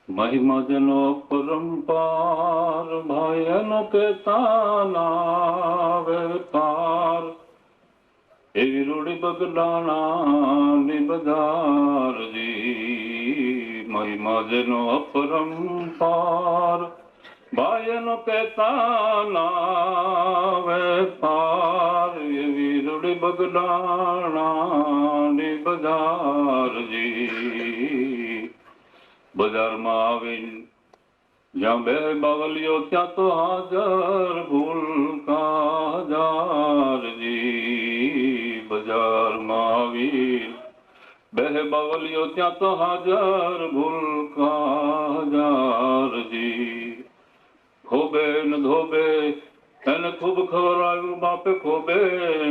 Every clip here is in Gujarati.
મહિમા જેનો પરંપાર ભાઈનો કેતાના વેપાર એવી રૂડી બગડાણાની બજારજી મહિમા જેનો અપરંપાર ભાઈનો કેતાના વેપાર એવી રૂડી બગડાણાની બજારજી બજારમાં આવીને જ્યાં બે બાવલીઓ ત્યાં તો હાજર ભૂલકા હજારજી બજારમાં આવી બે બાવલીઓ ત્યાં તો હાજર ભૂલકા હજારજી ખોબે ને ધોબે એને ખૂબ ખવડાવ્યું બાપે ખોબે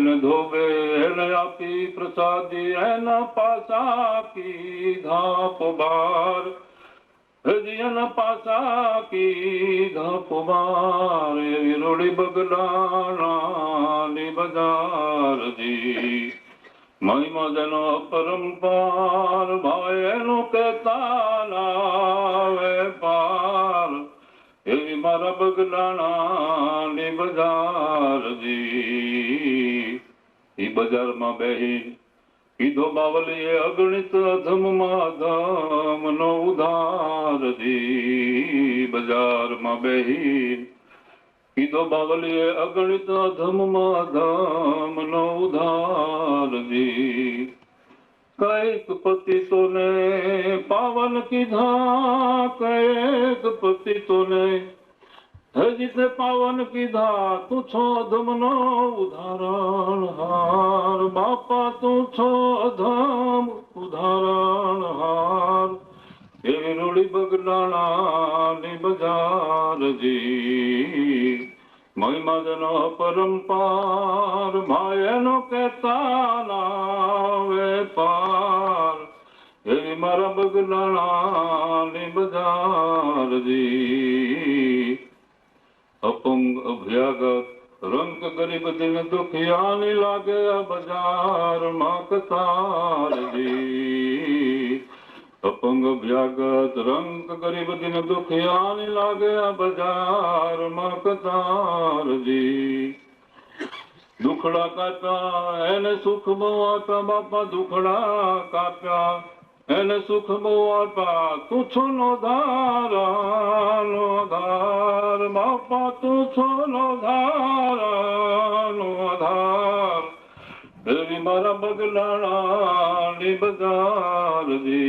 ને ધોબે એને આપી પ્રસાદી એના પાસા કીધા પોબાર હજીના પાસા કીધા પોબાર એવી રોડી બગડાણાની બજારજી મહિમા જેનો પરંપાર ભાઈ એનો કેતાના વેપાર એવી મારા બગડાણાની બજારજી ઈ બજારમાં બેહી કીધો બાવલીએ અગણિત અધમમાં ધમનો ઉધારજી બજારમાં બેહી કીધો બાવલીએ અગણિત અધમમાં ધમનો ઉધારજી કઈક પતિતોને પાવન કીધા કઈક પતિતોને હજી તે પાવન કીધા તું છો અધમનો ઉદાહરણ હાર બાપા તું છો અધમ ઉદાહરણ હાર એવી રૂડી બગડાણાની બજારજી મહિમા જેનો પરંપાર ભાઈનો કેતાના વેપાર એવી મારા બગડાણાની બજારજી અપંગ અભ્યાગત રંગ ગરીબ દિન દુખિયાની લાગે બજારમાં કતારજી અપંગ અભ્યાગત રંગ ગરીબ દિન દુખિયાની લાગે બજારમાં કતારજી દુખડા કાપ્યા એને સુખ બહુ આપ્યા બાપા દુખડા કાપ્યા એને સુખ બહુ આપ્યા તું છો નો ધાર બાપા તું છો નો ધાર એવી મારા બગડાણાની બજારજી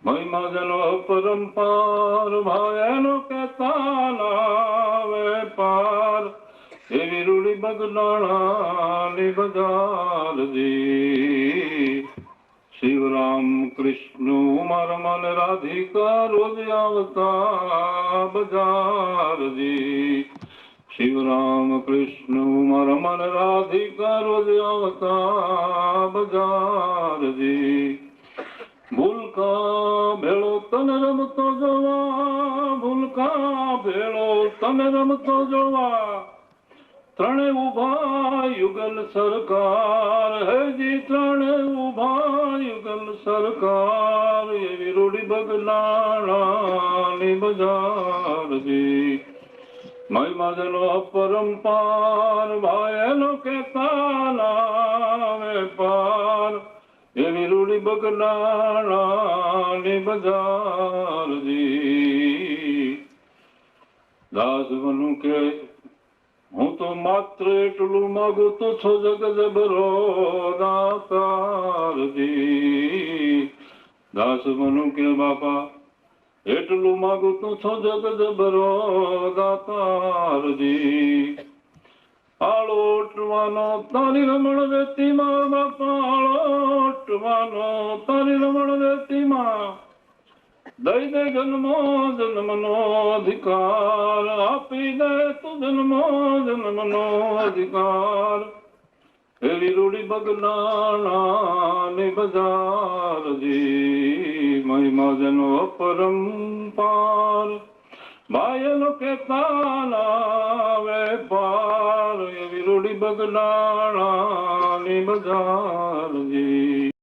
મહિમા જેનો પરંપાર ભાઈનો કેતાના વેપાર એવી રૂડી બગડાણાની બજારજી શિવરામ કૃષ્ણ મારા મન રાધિકા રોજ આવતા બજારજી શિવરામ કૃષ્ણ મારા મન રાધિકા રોજ આવતા બજારજી ભૂલકા ભેળો તને રમતો જોવા ભૂલકા ભેળો તને રમતો જોવા ત્રણે ઉભા યુગલ સરકાર હજી ત્રણે ઉભા યુગલ સરકાર એવી રૂડી બગડાણાની બજારજી મહિમા જેનો પરંપાર ભાઈનો કેતાના વેપાર એવી રૂડી બગડાણાની બજારજી દાસ બનું કે હું તો માત્ર એટલું માગું તો છો જગ જબરો દાતારજી દાસ બનું કે બાપા એટલું માગું તો છો જગ જબરો દાતારજી આળોટવાનો તારી રમણ વેતીમાં બાપા આળોટવાનો તારી રમણ વેતીમાં દઈ દે જન્મો જન્મનો અધિકાર આપી દે તું જન્મો જન્મનો અધિકાર એવી રૂડી બગડાણાની બજારજી મહિમા જેનો અપરંપાર ભાઈનો કેતાના વેપાર એવી રૂડી બગડાણાની બજારજી